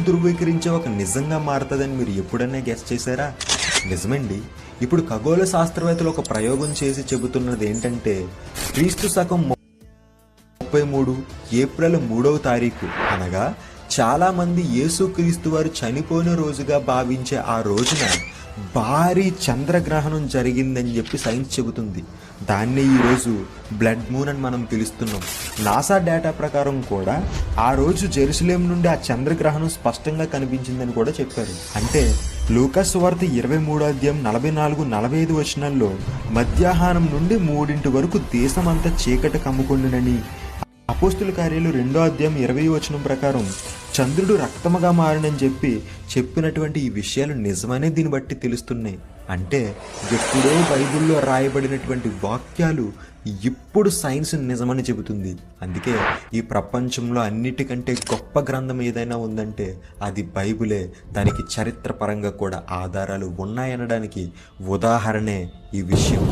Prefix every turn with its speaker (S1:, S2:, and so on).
S1: ధృవీకరించే ఒక నిజంగా మారుతుందని మీరు ఎప్పుడన్నా గెస్ చేశారా? నిజమండి. ఇప్పుడు ఖగోళ శాస్త్రవేత్తలు ఒక ప్రయోగం చేసి చెబుతున్నది ఏంటంటే, క్రీస్తు శకం 33 ఏప్రిల్ 3వ తారీఖు అనగా చాలా మంది యేసుక్రీస్తు వారు చనిపోయిన రోజుగా భావించే ఆ రోజున భారీ చంద్రగ్రహణం జరిగిందని చెప్పి సైన్స్ చెబుతుంది. దాన్నే ఈరోజు బ్లడ్ మూన్ అని మనం పిలుస్తున్నాం. నాసా డేటా ప్రకారం కూడా ఆ రోజు జెరూసలేం నుండి ఆ చంద్రగ్రహణం స్పష్టంగా కనిపించిందని కూడా చెప్పారు. అంటే లూకా సువార్త 23వ అధ్యాయం 44-45 వచనాల్లో మధ్యాహ్నం నుండి 3 వరకు దేశమంతా చీకటి కమ్ముకొండునని, అపోస్తుల కార్యాలు 2వ అధ్యాయం 20వ వచనం ప్రకారం చంద్రుడు రక్తముగా మారినని చెప్పినటువంటి ఈ విషయాలు నిజమనే దీన్ని బట్టి తెలుస్తున్నాయి. అంటే ఎప్పుడో బైబిల్లో రాయబడినటువంటి వాక్యాలు ఇప్పుడు సైన్స్ నిజమని చెబుతుంది. అందుకే ఈ ప్రపంచంలో అన్నిటికంటే గొప్ప గ్రంథం ఏదైనా ఉందంటే అది బైబిలే. దానికి చరిత్రపరంగా కూడా ఆధారాలు ఉన్నాయనడానికి ఉదాహరణే ఈ విషయం.